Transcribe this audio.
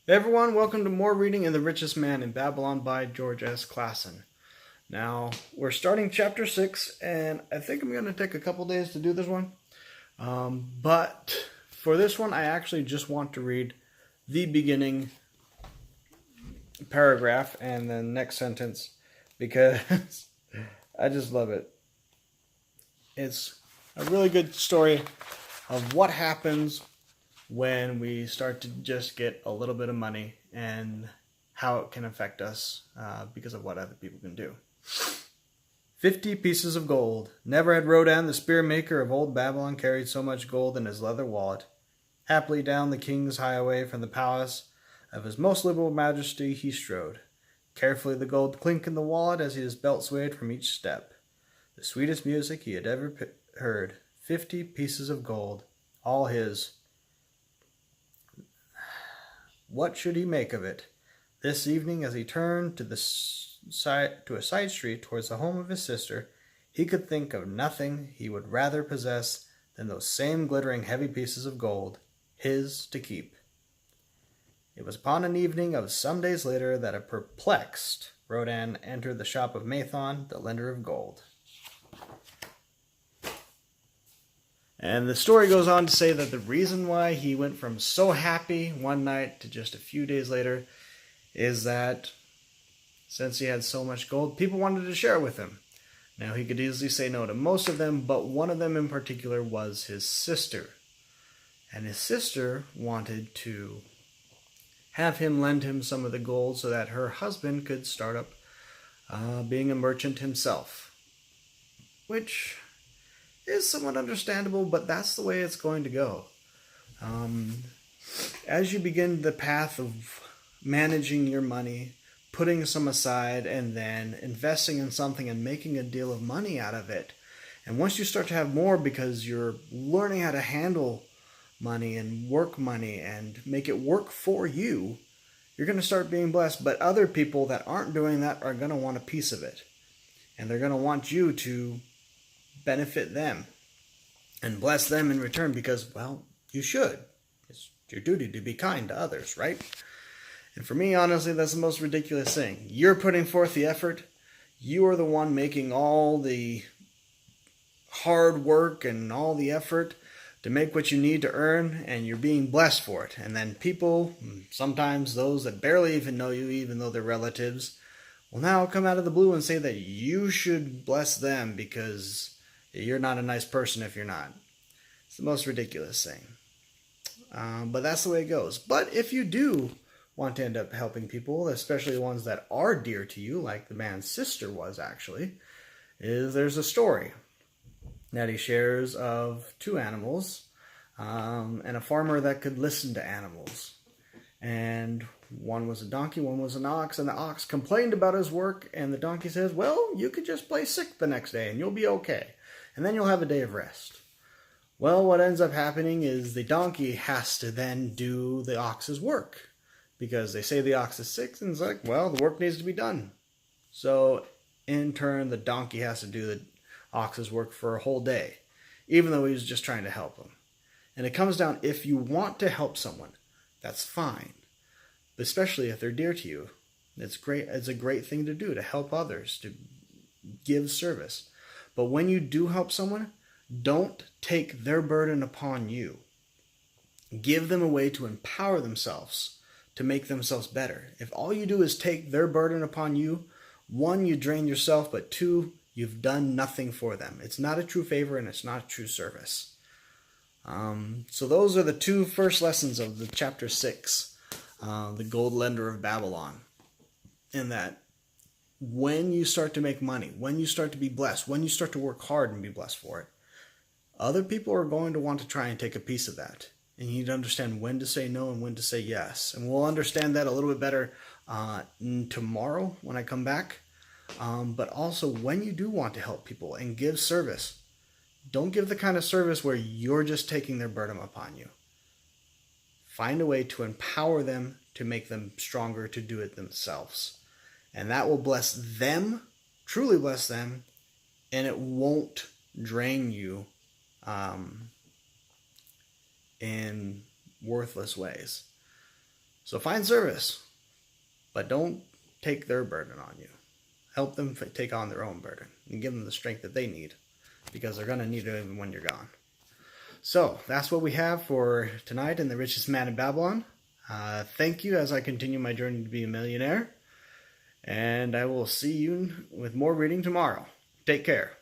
Hey everyone, welcome to more reading in The Richest Man in Babylon by George S. Clason. Now, we're starting chapter 6, and I think I'm going to take a couple days to do this one. But for this one, I actually just want to read the beginning paragraph and the next sentence because I just love it. It's a really good story of what happens when we start to just get a little bit of money and how it can affect us because of what other people can do. 50 pieces of gold. Never had Rodan, the spear maker of old Babylon, carried so much gold in his leather wallet. Happily down the king's highway from the palace of his most liberal majesty he strode. Carefully the gold clinked in the wallet as his belt swayed from each step. The sweetest music he had ever heard. 50 pieces of gold, all his. What should he make of it? This evening, as he turned to a side street towards the home of his sister, he could think of nothing he would rather possess than those same glittering heavy pieces of gold, his to keep. It was upon an evening of some days later that a perplexed Rodan entered the shop of Mathon, the lender of gold. And the story goes on to say that the reason why he went from so happy one night to just a few days later is that since he had so much gold, people wanted to share it with him. Now, he could easily say no to most of them, but one of them in particular was his sister. And his sister wanted to have him lend him some of the gold so that her husband could start up being a merchant himself. Which is somewhat understandable, but that's the way it's going to go. As you begin the path of managing your money, putting some aside, and then investing in something and making a deal of money out of it, and once you start to have more because you're learning how to handle money and work money and make it work for you, you're going to start being blessed. But other people that aren't doing that are going to want a piece of it, and they're going to want you to benefit them and bless them in return because, well, you should. It's your duty to be kind to others, right? And for me, honestly, that's the most ridiculous thing. You're putting forth the effort. You are the one making all the hard work and all the effort to make what you need to earn, and you're being blessed for it. And then people, sometimes those that barely even know you, even though they're relatives, will now come out of the blue and say that you should bless them because you're not a nice person if you're not. It's the most ridiculous thing. But that's the way it goes. But if you do want to end up helping people, especially the ones that are dear to you, like the man's sister was actually, there's a story that he shares of two animals and a farmer that could listen to animals. And one was a donkey, one was an ox, and the ox complained about his work, and the donkey says, well, you could just play sick the next day and you'll be okay. And then you'll have a day of rest. Well, what ends up happening is the donkey has to then do the ox's work. Because they say the ox is sick, and it's like, well, the work needs to be done. So, in turn, the donkey has to do the ox's work for a whole day. Even though he was just trying to help him. And it comes down, if you want to help someone, that's fine. But especially if they're dear to you. It's great. It's a great thing to do, to help others, to give service. But when you do help someone, don't take their burden upon you. Give them a way to empower themselves, to make themselves better. If all you do is take their burden upon you, one, you drain yourself, but two, you've done nothing for them. It's not a true favor and it's not a true service. So those are the two first lessons of the chapter 6, the gold lender of Babylon. In that, when you start to make money, when you start to be blessed, when you start to work hard and be blessed for it, other people are going to want to try and take a piece of that. And you need to understand when to say no and when to say yes. And we'll understand that a little bit better tomorrow when I come back. But also, when you do want to help people and give service, don't give the kind of service where you're just taking their burden upon you. Find a way to empower them, to make them stronger, to do it themselves. And that will bless them, truly bless them, and it won't drain you in worthless ways. So find service, but don't take their burden on you. Help them take on their own burden and give them the strength that they need, because they're going to need it even when you're gone. So that's what we have for tonight in The Richest Man in Babylon. Thank you as I continue my journey to be a millionaire. And I will see you with more reading tomorrow. Take care.